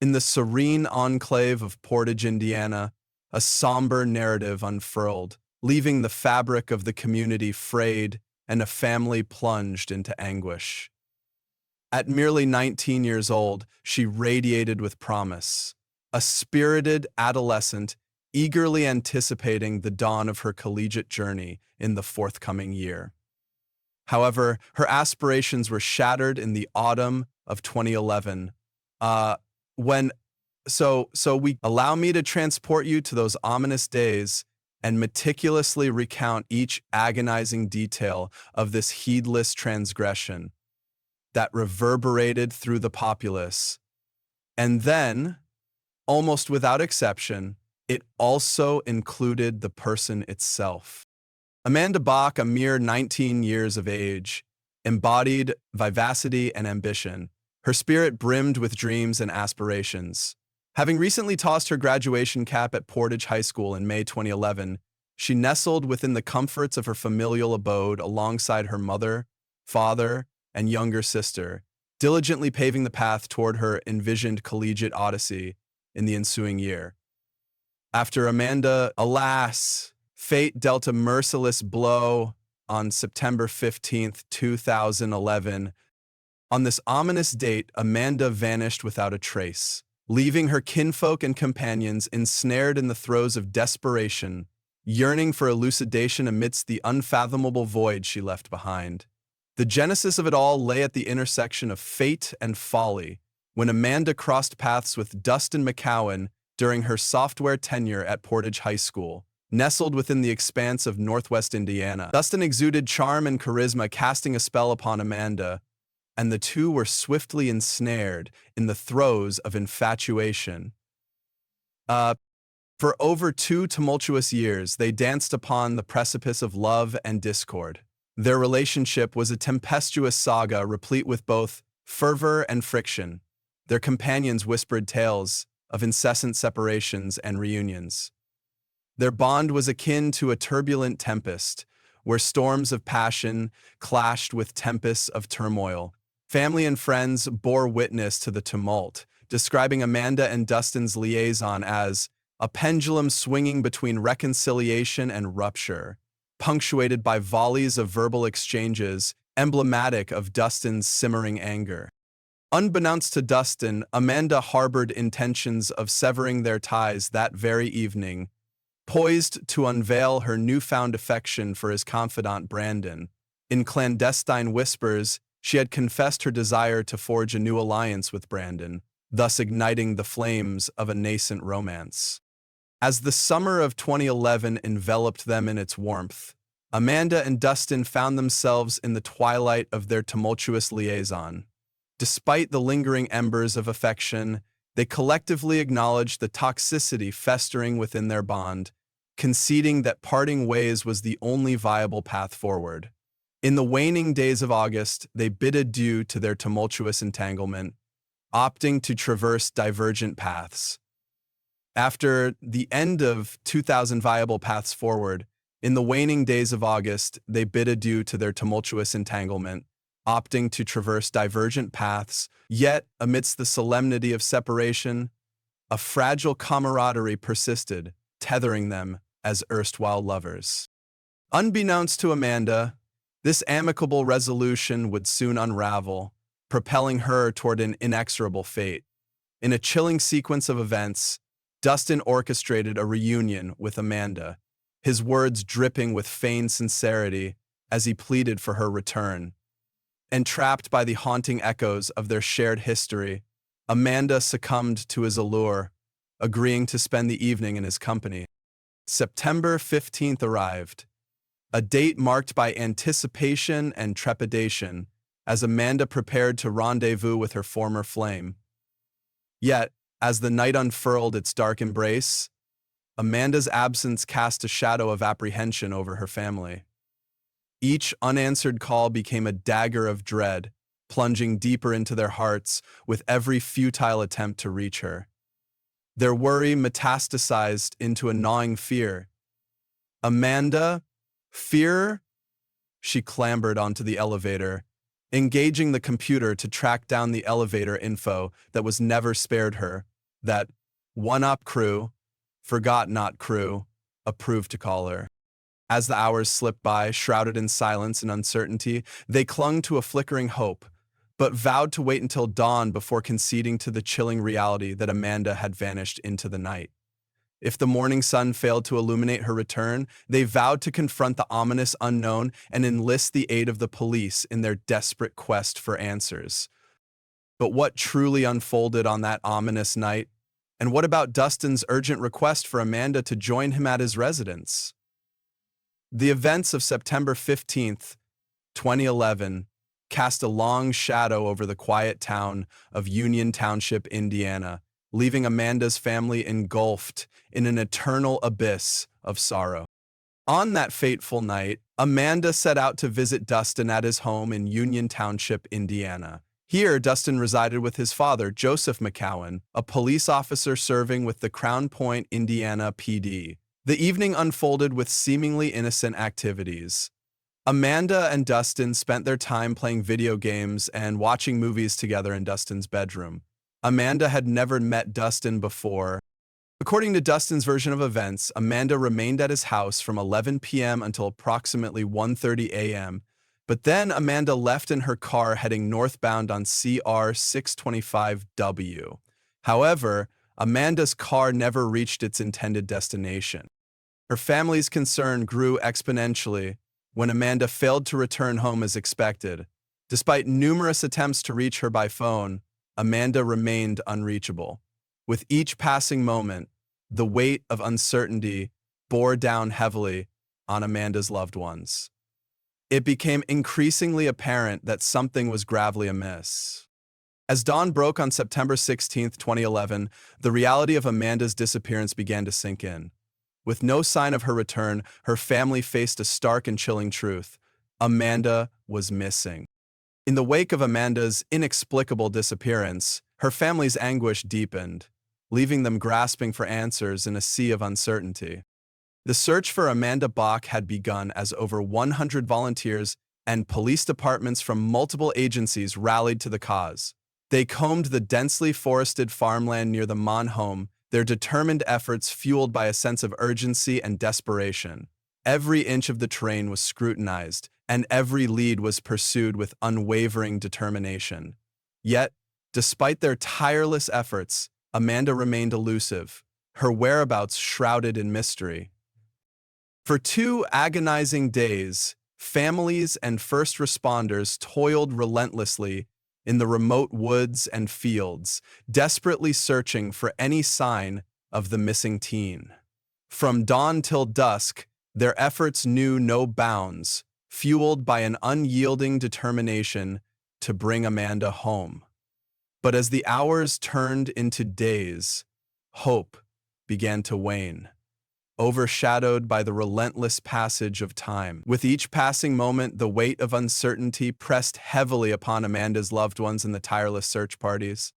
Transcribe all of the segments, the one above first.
In the serene enclave of Portage, Indiana, a somber narrative unfurled, leaving the fabric of the community frayed and a family plunged into anguish. At merely 19 years old, she radiated with promise, a spirited adolescent eagerly anticipating the dawn of her collegiate journey in the forthcoming year. However, her aspirations were shattered in the autumn of 2011, when we allow me to transport you to those ominous days and meticulously recount each agonizing detail of this heedless transgression that reverberated through the populace. And then, almost without exception, it also included the person itself. Amanda Bach, a mere 19 years of age, embodied vivacity and ambition. Her spirit brimmed with dreams and aspirations. Having recently tossed her graduation cap at Portage High School in May 2011, she nestled within the comforts of her familial abode alongside her mother, father, and younger sister, diligently paving the path toward her envisioned collegiate odyssey in the ensuing year. After Amanda, alas, fate dealt a merciless blow on September 15th, 2011. On this ominous date, Amanda vanished without a trace, leaving her kinfolk and companions ensnared in the throes of desperation, yearning for elucidation amidst the unfathomable void she left behind. The genesis of it all lay at the intersection of fate and folly, when Amanda crossed paths with Dustin McCowan during her software tenure at Portage High School, nestled within the expanse of Northwest Indiana. Dustin exuded charm and charisma, casting a spell upon Amanda, and the two were swiftly ensnared in the throes of infatuation. For over 2 tumultuous years, they danced upon the precipice of love and discord. Their relationship was a tempestuous saga replete with both fervor and friction. Their companions whispered tales of incessant separations and reunions. Their bond was akin to a turbulent tempest, where storms of passion clashed with tempests of turmoil. Family and friends bore witness to the tumult, describing Amanda and Dustin's liaison as a pendulum swinging between reconciliation and rupture, punctuated by volleys of verbal exchanges emblematic of Dustin's simmering anger. Unbeknownst to Dustin, Amanda harbored intentions of severing their ties that very evening, poised to unveil her newfound affection for his confidant Brandon. In clandestine whispers, she had confessed her desire to forge a new alliance with Brandon, thus igniting the flames of a nascent romance. As the summer of 2011 enveloped them in its warmth, Amanda and Dustin found themselves in the twilight of their tumultuous liaison. Despite the lingering embers of affection, they collectively acknowledged the toxicity festering within their bond, conceding that parting ways was the only viable path forward. In the waning days of August, they bid adieu to their tumultuous entanglement, opting to traverse divergent paths. After the end of 2,000 viable paths forward, in the waning days of August, they bid adieu to their tumultuous entanglement, opting to traverse divergent paths, yet, amidst the solemnity of separation, a fragile camaraderie persisted, tethering them as erstwhile lovers. Unbeknownst to Amanda, this amicable resolution would soon unravel, propelling her toward an inexorable fate. In a chilling sequence of events, Dustin orchestrated a reunion with Amanda, his words dripping with feigned sincerity as he pleaded for her return. Entrapped by the haunting echoes of their shared history, Amanda succumbed to his allure, agreeing to spend the evening in his company. September 15th arrived, a date marked by anticipation and trepidation as Amanda prepared to rendezvous with her former flame. Yet, as the night unfurled its dark embrace, Amanda's absence cast a shadow of apprehension over her family. Each unanswered call became a dagger of dread, plunging deeper into their hearts with every futile attempt to reach her. Their worry metastasized into a gnawing fear. Amanda, fear? She clambered onto the elevator, engaging the computer to track down the elevator info that was never spared her, that one-up crew, forgot not crew, approved to call her. As the hours slipped by, shrouded in silence and uncertainty, they clung to a flickering hope, but vowed to wait until dawn before conceding to the chilling reality that Amanda had vanished into the night. If the morning sun failed to illuminate her return, they vowed to confront the ominous unknown and enlist the aid of the police in their desperate quest for answers. But what truly unfolded on that ominous night? And what about Dustin's urgent request for Amanda to join him at his residence? The events of September 15th, 2011, cast a long shadow over the quiet town of Union Township, Indiana, leaving Amanda's family engulfed in an eternal abyss of sorrow. On that fateful night, Amanda set out to visit Dustin at his home in Union Township, Indiana. Here, Dustin resided with his father, Joseph McCowan, a police officer serving with the Crown Point, Indiana PD. The evening unfolded with seemingly innocent activities. Amanda and Dustin spent their time playing video games and watching movies together in Dustin's bedroom. Amanda had never met Dustin before. According to Dustin's version of events, Amanda remained at his house from 11 p.m. until approximately 1:30 a.m., but then Amanda left in her car heading northbound on CR 625W. However, Amanda's car never reached its intended destination. Her family's concern grew exponentially when Amanda failed to return home as expected. Despite numerous attempts to reach her by phone, Amanda remained unreachable. With each passing moment, the weight of uncertainty bore down heavily on Amanda's loved ones. It became increasingly apparent that something was gravely amiss. As dawn broke on September 16, 2011, the reality of Amanda's disappearance began to sink in. With no sign of her return, her family faced a stark and chilling truth. Amanda was missing. In the wake of Amanda's inexplicable disappearance, her family's anguish deepened, leaving them grasping for answers in a sea of uncertainty. The search for Amanda Bach had begun as over 100 volunteers and police departments from multiple agencies rallied to the cause. They combed the densely forested farmland near the Mon home, their determined efforts fueled by a sense of urgency and desperation. Every inch of the terrain was scrutinized, and every lead was pursued with unwavering determination. Yet, despite their tireless efforts, Amanda remained elusive, her whereabouts shrouded in mystery. For 2 agonizing days, families and first responders toiled relentlessly in the remote woods and fields, desperately searching for any sign of the missing teen. From dawn till dusk, their efforts knew no bounds, fueled by an unyielding determination to bring Amanda home. But as the hours turned into days, hope began to wane, overshadowed by the relentless passage of time. With each passing moment, the weight of uncertainty pressed heavily upon Amanda's loved ones in the tireless search parties.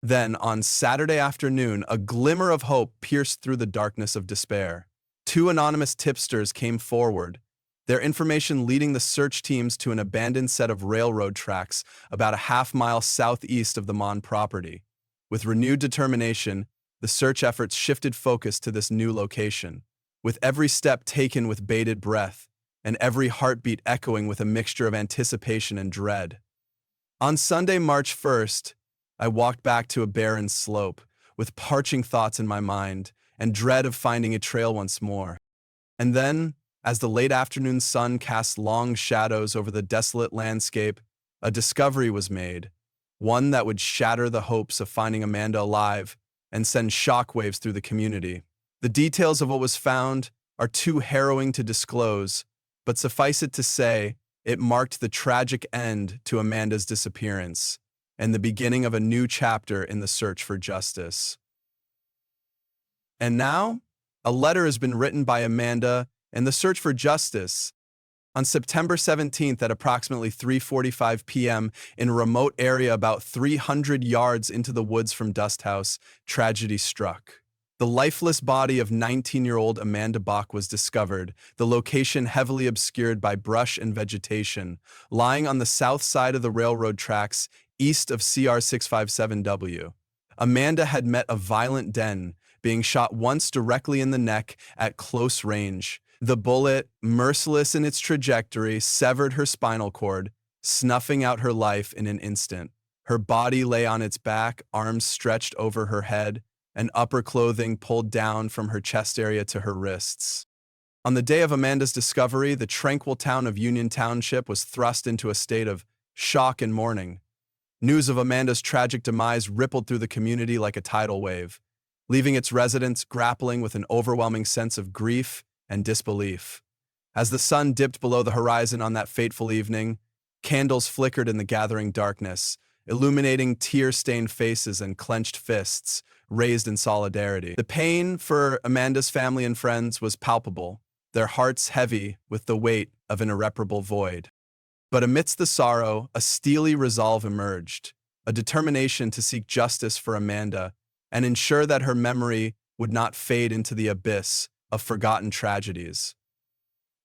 Then, on Saturday afternoon, a glimmer of hope pierced through the darkness of despair. 2 anonymous tipsters came forward, their information leading the search teams to an abandoned set of railroad tracks about a half-mile southeast of the Mon property. With renewed determination, the search efforts shifted focus to this new location, with every step taken with bated breath and every heartbeat echoing with a mixture of anticipation and dread. On Sunday, March 1st, I walked back to a barren slope, with parching thoughts in my mind and dread of finding a trail once more. And then, as the late afternoon sun cast long shadows over the desolate landscape, a discovery was made, one that would shatter the hopes of finding Amanda alive and send shockwaves through the community. The details of what was found are too harrowing to disclose, but suffice it to say, it marked the tragic end to Amanda's disappearance and the beginning of a new chapter in the search for justice. And now, a letter has been written by Amanda and the search for justice. On September 17th at approximately 3:45 p.m. in a remote area about 300 yards into the woods from Dust House, tragedy struck. The lifeless body of 19-year-old Amanda Bach was discovered, the location heavily obscured by brush and vegetation, lying on the south side of the railroad tracks east of CR 657W. Amanda had met a violent den, being shot once directly in the neck at close range. The bullet, merciless in its trajectory, severed her spinal cord, snuffing out her life in an instant. Her body lay on its back, arms stretched over her head, and upper clothing pulled down from her chest area to her wrists. On the day of Amanda's discovery, the tranquil town of Union Township was thrust into a state of shock and mourning. News of Amanda's tragic demise rippled through the community like a tidal wave, leaving its residents grappling with an overwhelming sense of grief and disbelief. As the sun dipped below the horizon on that fateful evening, candles flickered in the gathering darkness, illuminating tear-stained faces and clenched fists raised in solidarity. The pain for Amanda's family and friends was palpable, their hearts heavy with the weight of an irreparable void. But amidst the sorrow, a steely resolve emerged, a determination to seek justice for Amanda and ensure that her memory would not fade into the abyss of forgotten tragedies.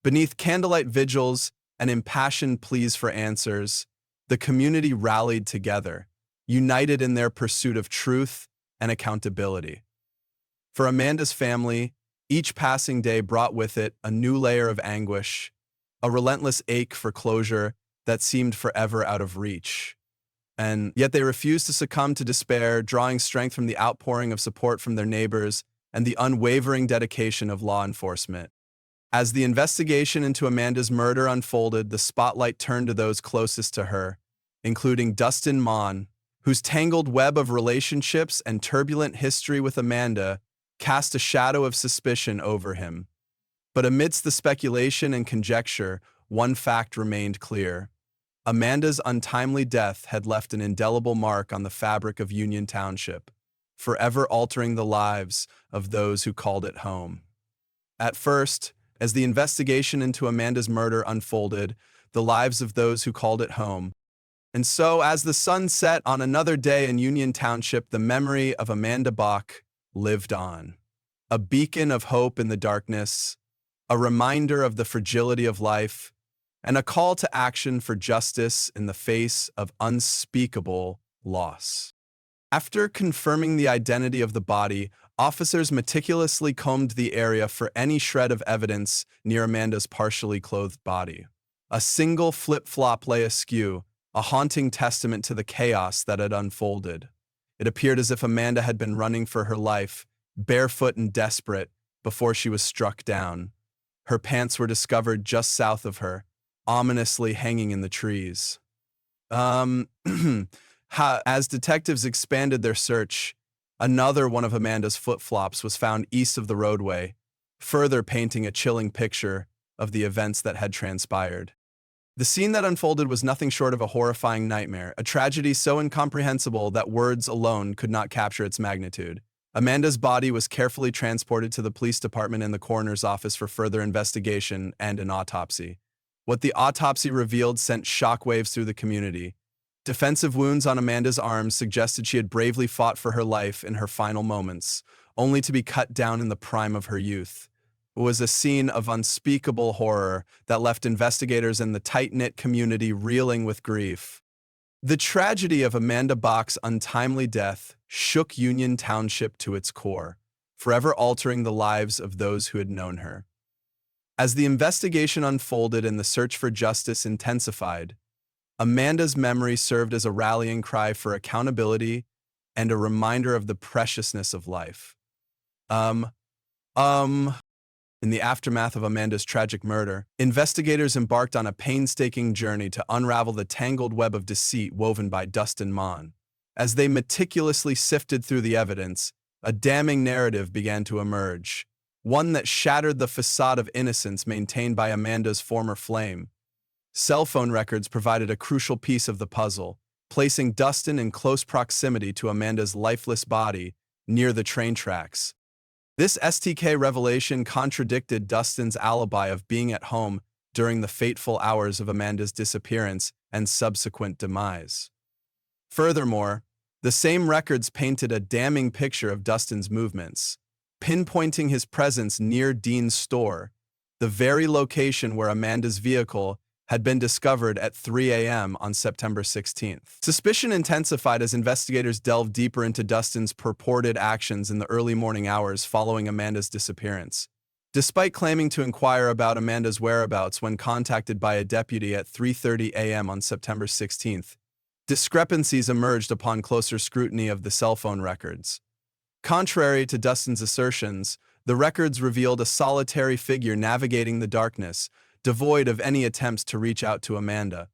Beneath candlelight vigils and impassioned pleas for answers, the community rallied together, united in their pursuit of truth and accountability. For Amanda's family, each passing day brought with it a new layer of anguish, a relentless ache for closure that seemed forever out of reach. And yet they refused to succumb to despair, drawing strength from the outpouring of support from their neighbors and the unwavering dedication of law enforcement. As the investigation into Amanda's murder unfolded, the spotlight turned to those closest to her, including Dustin Mon, whose tangled web of relationships and turbulent history with Amanda cast a shadow of suspicion over him. But amidst the speculation and conjecture, one fact remained clear. Amanda's untimely death had left an indelible mark on the fabric of Union Township, forever altering the lives of those who called it home. At first, as the investigation into Amanda's murder unfolded, the lives of those who called it home. And so, as the sun set on another day in Union Township, the memory of Amanda Bach lived on. A beacon of hope in the darkness, a reminder of the fragility of life, and a call to action for justice in the face of unspeakable loss. After confirming the identity of the body, officers meticulously combed the area for any shred of evidence near Amanda's partially clothed body. A single flip-flop lay askew, a haunting testament to the chaos that had unfolded. It appeared as if Amanda had been running for her life, barefoot and desperate, before she was struck down. Her pants were discovered just south of her, ominously hanging in the trees. As detectives expanded their search, another one of Amanda's flip-flops was found east of the roadway, further painting a chilling picture of the events that had transpired. The scene that unfolded was nothing short of a horrifying nightmare, a tragedy so incomprehensible that words alone could not capture its magnitude. Amanda's body was carefully transported to the police department and the coroner's office for further investigation and an autopsy. What the autopsy revealed sent shockwaves through the community. Defensive wounds on Amanda's arms suggested she had bravely fought for her life in her final moments, only to be cut down in the prime of her youth. It was a scene of unspeakable horror that left investigators and the tight-knit community reeling with grief. The tragedy of Amanda Bach's untimely death shook Union Township to its core, forever altering the lives of those who had known her. As the investigation unfolded and the search for justice intensified, Amanda's memory served as a rallying cry for accountability and a reminder of the preciousness of life. In the aftermath of Amanda's tragic murder, investigators embarked on a painstaking journey to unravel the tangled web of deceit woven by Dustin Mon. As they meticulously sifted through the evidence, a damning narrative began to emerge, one that shattered the facade of innocence maintained by Amanda's former flame. Cell phone records provided a crucial piece of the puzzle, placing Dustin in close proximity to Amanda's lifeless body near the train tracks. This STK revelation contradicted Dustin's alibi of being at home during the fateful hours of Amanda's disappearance and subsequent demise. Furthermore, the same records painted a damning picture of Dustin's movements. pinpointing his presence near Dean's store, the very location where Amanda's vehicle had been discovered at 3 a.m. on September 16th. Suspicion intensified as investigators delved deeper into Dustin's purported actions in the early morning hours following Amanda's disappearance. Despite claiming to inquire about Amanda's whereabouts when contacted by a deputy at 3:30 a.m. on September 16th, discrepancies emerged upon closer scrutiny of the cell phone records. Contrary to Dustin's assertions, the records revealed a solitary figure navigating the darkness, devoid of any attempts to reach out to Amanda.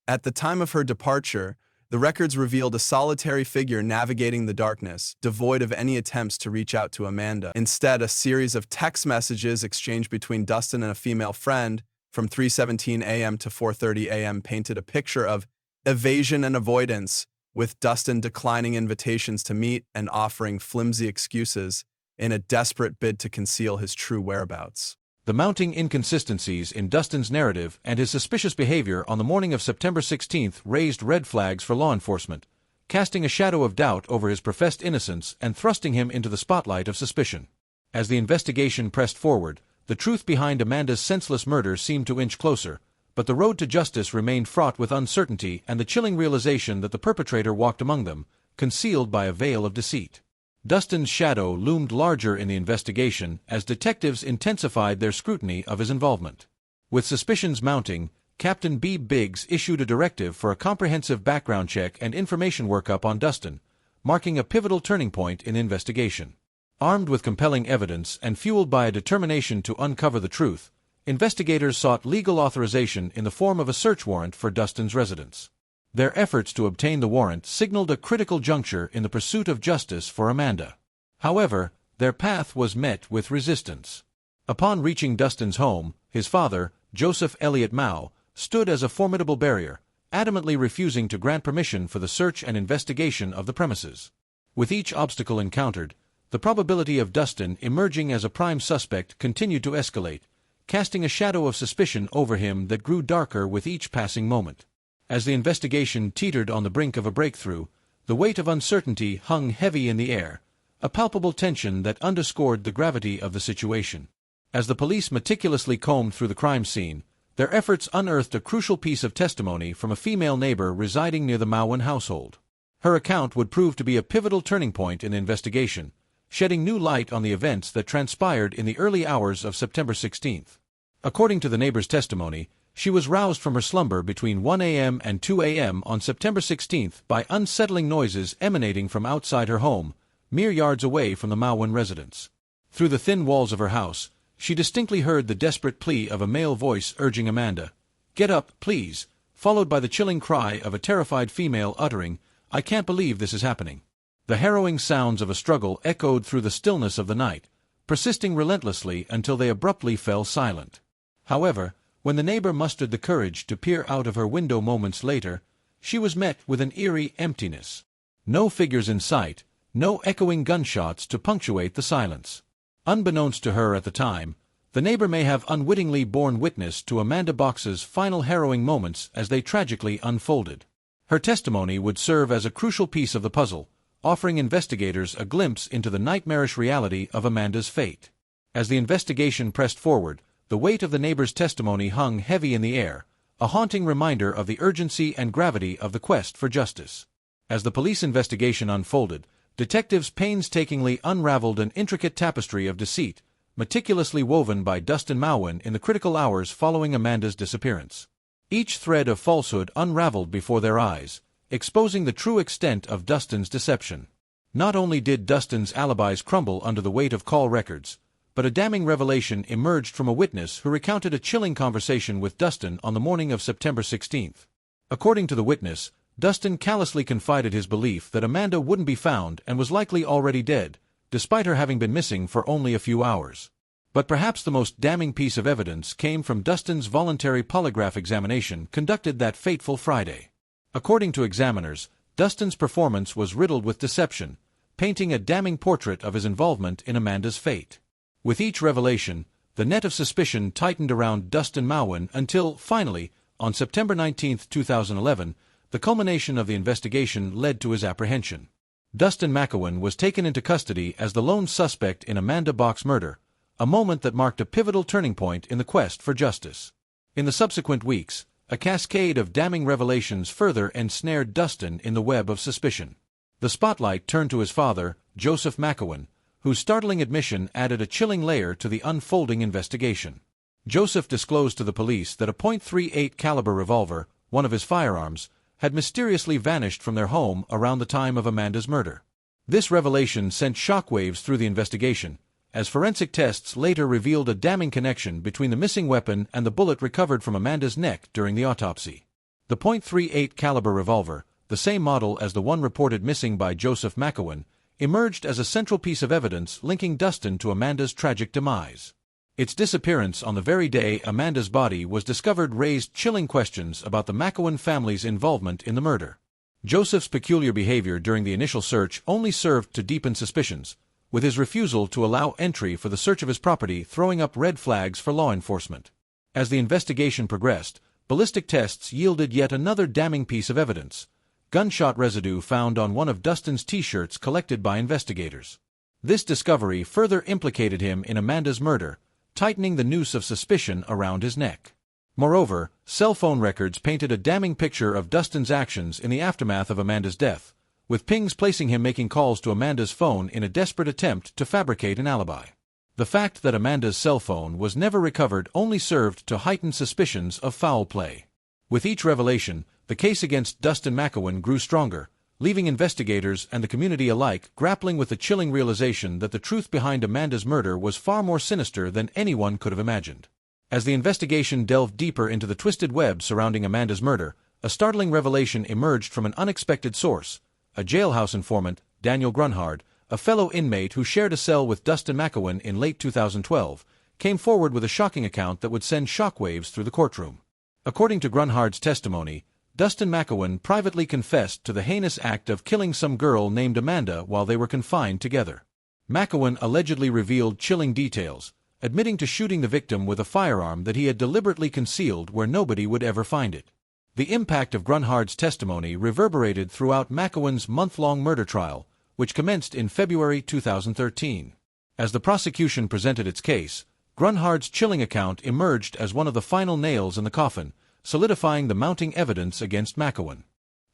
At the time of her departure, the records revealed a solitary figure navigating the darkness, devoid of any attempts to reach out to Amanda. Instead, a series of text messages exchanged between Dustin and a female friend from 3:17 a.m. to 4:30 a.m. painted a picture of evasion and avoidance, with Dustin declining invitations to meet and offering flimsy excuses in a desperate bid to conceal his true whereabouts. The mounting inconsistencies in Dustin's narrative and his suspicious behavior on the morning of September 16th raised red flags for law enforcement, casting a shadow of doubt over his professed innocence and thrusting him into the spotlight of suspicion. As the investigation pressed forward, the truth behind Amanda's senseless murder seemed to inch closer, but the road to justice remained fraught with uncertainty and the chilling realization that the perpetrator walked among them, concealed by a veil of deceit. Dustin's shadow loomed larger in the investigation as detectives intensified their scrutiny of his involvement. With suspicions mounting, Captain B. Biggs issued a directive for a comprehensive background check and information workup on Dustin, marking a pivotal turning point in the investigation. Armed with compelling evidence and fueled by a determination to uncover the truth, investigators sought legal authorization in the form of a search warrant for Dustin's residence. Their efforts to obtain the warrant signaled a critical juncture in the pursuit of justice for Amanda. However, their path was met with resistance. Upon reaching Dustin's home, his father, Joseph Elliott Mao, stood as a formidable barrier, adamantly refusing to grant permission for the search and investigation of the premises. With each obstacle encountered, the probability of Dustin emerging as a prime suspect continued to escalate, casting a shadow of suspicion over him that grew darker with each passing moment. As the investigation teetered on the brink of a breakthrough, the weight of uncertainty hung heavy in the air, a palpable tension that underscored the gravity of the situation. As the police meticulously combed through the crime scene, their efforts unearthed a crucial piece of testimony from a female neighbor residing near the Mauen household. Her account would prove to be a pivotal turning point in the investigation, shedding new light on the events that transpired in the early hours of September 16th. According to the neighbor's testimony, she was roused from her slumber between 1 a.m. and 2 a.m. on September 16th by unsettling noises emanating from outside her home, mere yards away from the Mauen residence. Through the thin walls of her house, she distinctly heard the desperate plea of a male voice urging Amanda, "Get up, please," followed by the chilling cry of a terrified female uttering, "I can't believe this is happening." The harrowing sounds of a struggle echoed through the stillness of the night, persisting relentlessly until they abruptly fell silent. However, when the neighbor mustered the courage to peer out of her window moments later, she was met with an eerie emptiness. No figures in sight, no echoing gunshots to punctuate the silence. Unbeknownst to her at the time, the neighbor may have unwittingly borne witness to Amanda Bach's final harrowing moments as they tragically unfolded. Her testimony would serve as a crucial piece of the puzzle, offering investigators a glimpse into the nightmarish reality of Amanda's fate. As the investigation pressed forward, the weight of the neighbor's testimony hung heavy in the air, a haunting reminder of the urgency and gravity of the quest for justice. As the police investigation unfolded, detectives painstakingly unraveled an intricate tapestry of deceit, meticulously woven by Dustin Mauen in the critical hours following Amanda's disappearance. Each thread of falsehood unraveled before their eyes, exposing the true extent of Dustin's deception. Not only did Dustin's alibis crumble under the weight of call records, but a damning revelation emerged from a witness who recounted a chilling conversation with Dustin on the morning of September 16th. According to the witness, Dustin callously confided his belief that Amanda wouldn't be found and was likely already dead, despite her having been missing for only a few hours. But perhaps the most damning piece of evidence came from Dustin's voluntary polygraph examination conducted that fateful Friday. According to examiners, Dustin's performance was riddled with deception, painting a damning portrait of his involvement in Amanda's fate. With each revelation, the net of suspicion tightened around Dustin Mauen until, finally, on September 19, 2011, the culmination of the investigation led to his apprehension. Dustin McEwen was taken into custody as the lone suspect in Amanda Bach's murder, a moment that marked a pivotal turning point in the quest for justice. In the subsequent weeks, a cascade of damning revelations further ensnared Dustin in the web of suspicion. The spotlight turned to his father, Joseph McEwen, whose startling admission added a chilling layer to the unfolding investigation. Joseph disclosed to the police that a .38 caliber revolver, one of his firearms, had mysteriously vanished from their home around the time of Amanda's murder. This revelation sent shockwaves through the investigation, as forensic tests later revealed a damning connection between the missing weapon and the bullet recovered from Amanda's neck during the autopsy. The .38 caliber revolver, the same model as the one reported missing by Joseph McEwen, emerged as a central piece of evidence linking Dustin to Amanda's tragic demise. Its disappearance on the very day Amanda's body was discovered raised chilling questions about the McEwen family's involvement in the murder. Joseph's peculiar behavior during the initial search only served to deepen suspicions, with his refusal to allow entry for the search of his property throwing up red flags for law enforcement. As the investigation progressed, ballistic tests yielded yet another damning piece of evidence: gunshot residue found on one of Dustin's T-shirts collected by investigators. This discovery further implicated him in Amanda's murder, tightening the noose of suspicion around his neck. Moreover, cell phone records painted a damning picture of Dustin's actions in the aftermath of Amanda's death, with pings placing him making calls to Amanda's phone in a desperate attempt to fabricate an alibi. The fact that Amanda's cell phone was never recovered only served to heighten suspicions of foul play. With each revelation, the case against Dustin McEwen grew stronger, leaving investigators and the community alike grappling with the chilling realization that the truth behind Amanda's murder was far more sinister than anyone could have imagined. As the investigation delved deeper into the twisted web surrounding Amanda's murder, a startling revelation emerged from an unexpected source. A jailhouse informant, Daniel Grunhard, a fellow inmate who shared a cell with Dustin McEwen in late 2012, came forward with a shocking account that would send shockwaves through the courtroom. According to Grunhard's testimony, Dustin McEwen privately confessed to the heinous act of killing some girl named Amanda while they were confined together. McEwen allegedly revealed chilling details, admitting to shooting the victim with a firearm that he had deliberately concealed where nobody would ever find it. The impact of Grunhard's testimony reverberated throughout McEwen's month-long murder trial, which commenced in February 2013. As the prosecution presented its case, Grunhard's chilling account emerged as one of the final nails in the coffin, solidifying the mounting evidence against McEwen.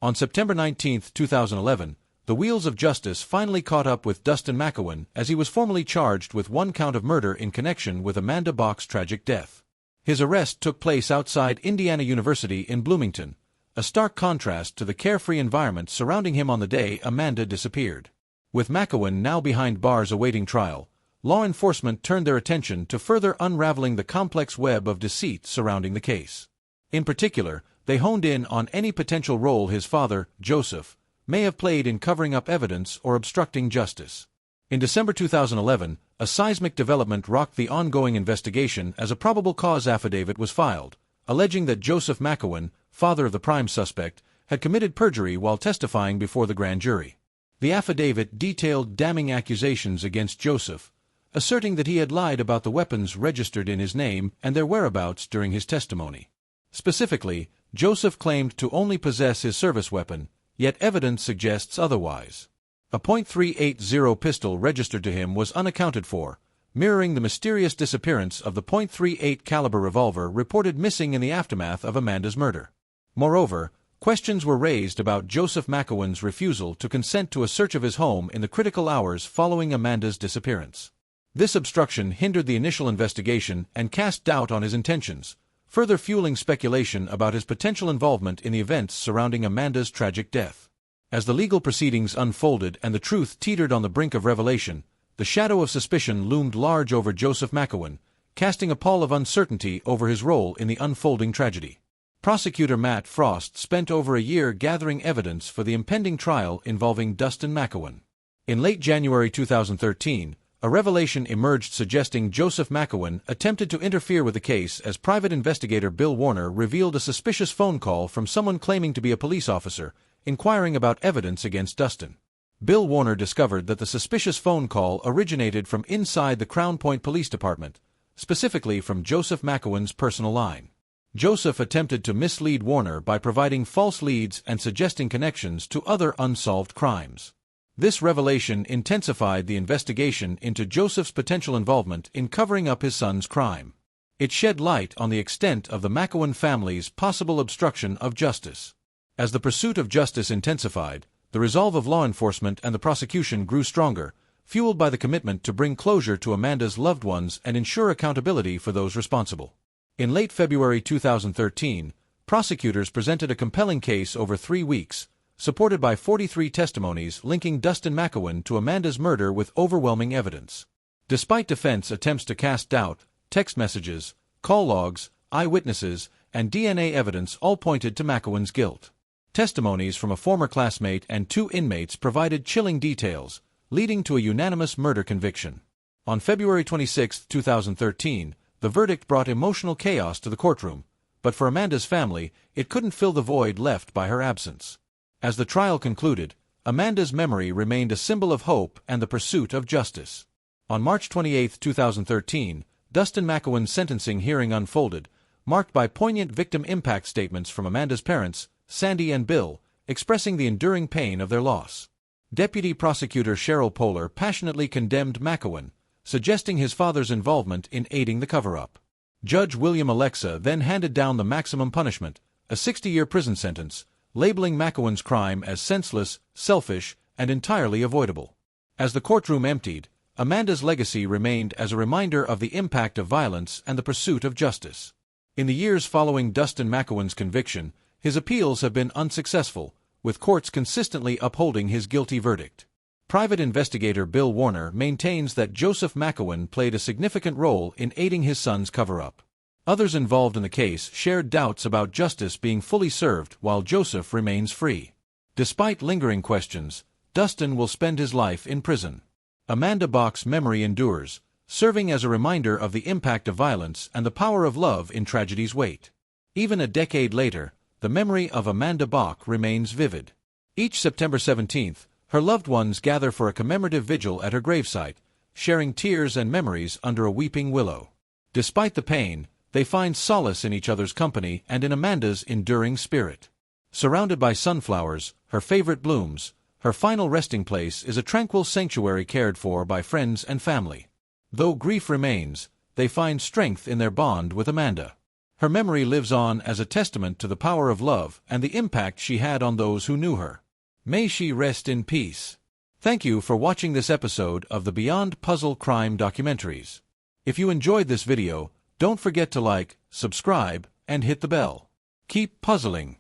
On September 19, 2011, the wheels of justice finally caught up with Dustin McEwen as he was formally charged with one count of murder in connection with Amanda Bach's tragic death. His arrest took place outside Indiana University in Bloomington, a stark contrast to the carefree environment surrounding him on the day Amanda disappeared. With McEwen now behind bars awaiting trial, law enforcement turned their attention to further unraveling the complex web of deceit surrounding the case. In particular, they honed in on any potential role his father, Joseph, may have played in covering up evidence or obstructing justice. In December 2011, a seismic development rocked the ongoing investigation as a probable cause affidavit was filed, alleging that Joseph McEwen, father of the prime suspect, had committed perjury while testifying before the grand jury. The affidavit detailed damning accusations against Joseph, asserting that he had lied about the weapons registered in his name and their whereabouts during his testimony. Specifically, Joseph claimed to only possess his service weapon, yet evidence suggests otherwise. A .380 pistol registered to him was unaccounted for, mirroring the mysterious disappearance of the .38 caliber revolver reported missing in the aftermath of Amanda's murder. Moreover, questions were raised about Joseph McEwen's refusal to consent to a search of his home in the critical hours following Amanda's disappearance. This obstruction hindered the initial investigation and cast doubt on his intentions, further fueling speculation about his potential involvement in the events surrounding Amanda's tragic death. As the legal proceedings unfolded and the truth teetered on the brink of revelation, the shadow of suspicion loomed large over Joseph McEwen, casting a pall of uncertainty over his role in the unfolding tragedy. Prosecutor Matt Frost spent over a year gathering evidence for the impending trial involving Dustin McEwen. In late January 2013, a revelation emerged suggesting Joseph McEwen attempted to interfere with the case as private investigator Bill Warner revealed a suspicious phone call from someone claiming to be a police officer, inquiring about evidence against Dustin. Bill Warner discovered that the suspicious phone call originated from inside the Crown Point Police Department, specifically from Joseph McEwen's personal line. Joseph attempted to mislead Warner by providing false leads and suggesting connections to other unsolved crimes. This revelation intensified the investigation into Joseph's potential involvement in covering up his son's crime. It shed light on the extent of the McEwen family's possible obstruction of justice. As the pursuit of justice intensified, the resolve of law enforcement and the prosecution grew stronger, fueled by the commitment to bring closure to Amanda's loved ones and ensure accountability for those responsible. In late February 2013, prosecutors presented a compelling case over 3 weeks, supported by 43 testimonies linking Dustin McEwen to Amanda's murder with overwhelming evidence. Despite defense attempts to cast doubt, text messages, call logs, eyewitnesses, and DNA evidence all pointed to McEwen's guilt. Testimonies from a former classmate and 2 inmates provided chilling details, leading to a unanimous murder conviction. On February 26, 2013, the verdict brought emotional chaos to the courtroom, but for Amanda's family, it couldn't fill the void left by her absence. As the trial concluded, Amanda's memory remained a symbol of hope and the pursuit of justice. On March 28, 2013, Dustin McEwen's sentencing hearing unfolded, marked by poignant victim impact statements from Amanda's parents, Sandy and Bill, expressing the enduring pain of their loss. Deputy Prosecutor Cheryl Poehler passionately condemned McEwen, suggesting his father's involvement in aiding the cover-up. Judge William Alexa then handed down the maximum punishment, a 60-year prison sentence, labeling McEwen's crime as senseless, selfish, and entirely avoidable. As the courtroom emptied, Amanda's legacy remained as a reminder of the impact of violence and the pursuit of justice. In the years following Dustin McEwen's conviction, his appeals have been unsuccessful, with courts consistently upholding his guilty verdict. Private investigator Bill Warner maintains that Joseph McEwen played a significant role in aiding his son's cover-up. Others involved in the case shared doubts about justice being fully served while Joseph remains free. Despite lingering questions, Dustin will spend his life in prison. Amanda Bach's memory endures, serving as a reminder of the impact of violence and the power of love in tragedy's wake. Even a decade later, the memory of Amanda Bach remains vivid. Each September 17th, her loved ones gather for a commemorative vigil at her gravesite, sharing tears and memories under a weeping willow. Despite the pain, they find solace in each other's company and in Amanda's enduring spirit. Surrounded by sunflowers, her favorite blooms, her final resting place is a tranquil sanctuary cared for by friends and family. Though grief remains, they find strength in their bond with Amanda. Her memory lives on as a testament to the power of love and the impact she had on those who knew her. May she rest in peace. Thank you for watching this episode of the Beyond Puzzle Crime Documentaries. If you enjoyed this video, don't forget to like, subscribe, and hit the bell. Keep puzzling.